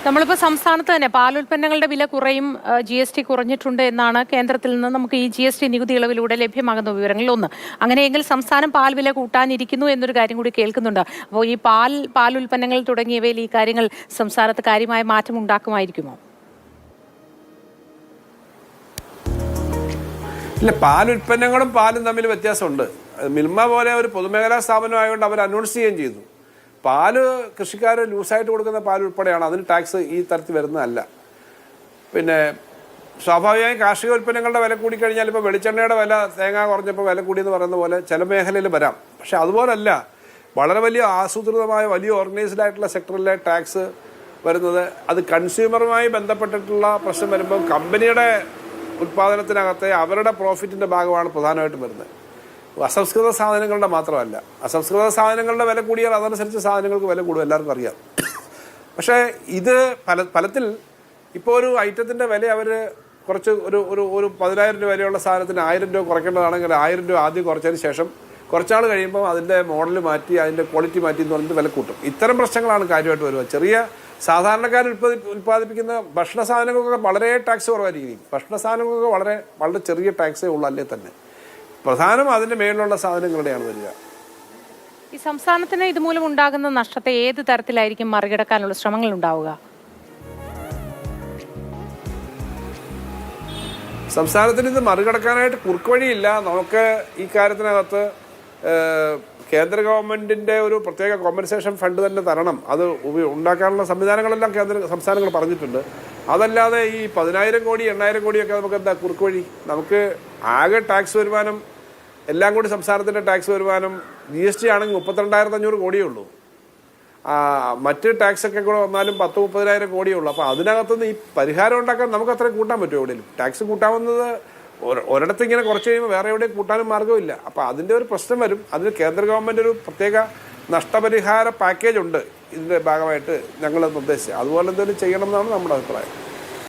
നമ്മളിപ്പോൾ സംസ്ഥാനത്ത് തന്നെ പാലുൽപ്പന്നങ്ങളുടെ വില കുറയും, GST കുറഞ്ഞിട്ടുണ്ട് എന്നാണ് കേന്ദ്രത്തിൽ നിന്ന് നമുക്ക് ഈ GST നികുതി ഇളവിലൂടെ ലഭ്യമാകുന്ന വിവരങ്ങളിൽ ഒന്ന്. അങ്ങനെയെങ്കിൽ സംസ്ഥാനം പാൽ വില കൂട്ടാനിരിക്കുന്നു എന്നൊരു കാര്യം കൂടി കേൾക്കുന്നുണ്ട്. അപ്പോൾ ഈ പാലുൽപ്പന്നങ്ങൾ തുടങ്ങിയവയിൽ ഈ കാര്യങ്ങൾ സംസ്ഥാനത്ത് കാര്യമായ മാറ്റം ഉണ്ടാക്കുമായിരിക്കുമോ? ഇല്ല, പാലുൽപ്പന്നങ്ങളും പാലും തമ്മിൽ വ്യത്യാസമുണ്ട്. മിൽമ പോലെ ഒരു പൊതുമേഖലാ സ്ഥാപനമായതുകൊണ്ട് അവർ അനൗൺസ് ചെയ്യുകയും ചെയ്തു. പാല് കൃഷിക്കാർ ലൂസായിട്ട് കൊടുക്കുന്ന പാൽ ഉൾപ്പെടെയാണ്, അതിന് ടാക്സ് ഈ തരത്തിൽ വരുന്നതല്ല. പിന്നെ സ്വാഭാവികമായും കാർഷിക ഉൽപ്പന്നങ്ങളുടെ വില കൂടിക്കഴിഞ്ഞാൽ ഇപ്പോൾ വെളിച്ചെണ്ണയുടെ വില തേങ്ങ കുറഞ്ഞപ്പോൾ വില കൂടിയെന്ന് പറയുന്ന പോലെ ചില മേഖലയിൽ വരാം. പക്ഷെ അതുപോലല്ല, വളരെ വലിയ ആസൂത്രിതമായ വലിയ ഓർഗനൈസ്ഡ് ആയിട്ടുള്ള സെക്ടറിലെ ടാക്സ് വരുന്നത് അത് കൺസ്യൂമറുമായി ബന്ധപ്പെട്ടിട്ടുള്ള പ്രശ്നം വരുമ്പോൾ കമ്പനിയുടെ ഉൽപ്പാദനത്തിനകത്തെ അവരുടെ പ്രോഫിറ്റിൻ്റെ ഭാഗമാണ് പ്രധാനമായിട്ടും വരുന്നത്. അസംസ്കൃത സാധനങ്ങളുടെ മാത്രമല്ല. അസംസ്കൃത സാധനങ്ങളുടെ വില കൂടിയാൽ അതനുസരിച്ച് സാധനങ്ങൾക്ക് വില കൂടും, എല്ലാവർക്കും അറിയാം. പക്ഷേ ഇത് ഫലത്തിൽ ഇപ്പോൾ ഒരു ഐറ്റത്തിൻ്റെ വില അവർ കുറച്ച് ഒരു 10,000 രൂപ വരെയുള്ള സാധനത്തിന് 1000 രൂപ കുറയ്ക്കേണ്ടതാണെങ്കിൽ 1000 രൂപ ആദ്യം കുറച്ചതിന് ശേഷം കുറച്ചാൾ കഴിയുമ്പോൾ അതിൻ്റെ മോഡൽ മാറ്റി അതിൻ്റെ ക്വാളിറ്റി മാറ്റി എന്ന് പറഞ്ഞിട്ട് വില കൂട്ടും. ഇത്തരം പ്രശ്നങ്ങളാണ് കാര്യമായിട്ട് വരുക. ചെറിയ സാധാരണക്കാർ ഉൽപ്പാദിപ്പിക്കുന്ന ഭക്ഷണ സാധനങ്ങൾക്കൊക്കെ വളരെ ടാക്സ് കുറവായിരിക്കും. ഭക്ഷണ സാധനങ്ങൾക്കൊക്കെ വളരെ ചെറിയ ടാക്സേ ഉള്ളൂ അല്ലേ തന്നെ. പ്രധാനം അതിന്റെ മേലുള്ള സാധനങ്ങളുടെയാണ് വരിക. ഈ സംസ്ഥാനത്തിന് ഇതുമൂലം ഉണ്ടാകുന്ന നഷ്ടത്തെ ഏത് തരത്തിലായിരിക്കും മറികടക്കാനുള്ള ശ്രമങ്ങൾ ഉണ്ടാവുക? സംസ്ഥാനത്തിന് ഇത് മറികടക്കാനായിട്ട് കുറുക്കുവഴിയില്ല. നമുക്ക് ഈ കാര്യത്തിനകത്ത് കേന്ദ്ര ഗവൺമെന്റിന്റെ ഒരു പ്രത്യേക കോമ്പൻസേഷൻ ഫണ്ട് തന്നെ തരണം. അത് ഉണ്ടാക്കാനുള്ള സംവിധാനങ്ങളെല്ലാം സംസ്ഥാനങ്ങൾ പറഞ്ഞിട്ടുണ്ട്. അതല്ലാതെ ഈ 10,000 കോടി 8,000 കോടിയൊക്കെ നമുക്ക് എന്താ കുറുക്കുവഴി? നമുക്ക് ആകെ ടാക്സ് വരുമാനം എല്ലാം കൂടി സംസ്ഥാനത്തിൻ്റെ ടാക്സ് വരുമാനം GST ആണെങ്കിൽ 32,500 കോടിയേ ഉള്ളൂ. മറ്റ് ടാക്സൊക്കെ കൂടെ വന്നാലും 10-30,000 കോടിയേ ഉള്ളൂ. അപ്പോൾ അതിനകത്തുനിന്ന് ഈ പരിഹാരം ഉണ്ടാക്കാൻ നമുക്ക് അത്രയും കൂട്ടാൻ പറ്റുമോ? എവിടെയും ടാക്സ് കൂട്ടാവുന്നത് ഒരിടത്ത് ഇങ്ങനെ കുറച്ച് കഴിയുമ്പോൾ വേറെ എവിടെയും കൂട്ടാനും മാർഗ്ഗമില്ല. അപ്പോൾ അതിൻ്റെ ഒരു പ്രശ്നം വരും. അതിന് കേന്ദ്ര ഗവൺമെൻറ് ഒരു പ്രത്യേക നഷ്ടപരിഹാര പാക്കേജ് ഉണ്ട് ഇതിൻ്റെ ഭാഗമായിട്ട് ഞങ്ങൾ നിർദ്ദേശിച്ചത്. അതുപോലെ എന്തെങ്കിലും ചെയ്യണം എന്നാണ് നമ്മുടെ അഭിപ്രായം.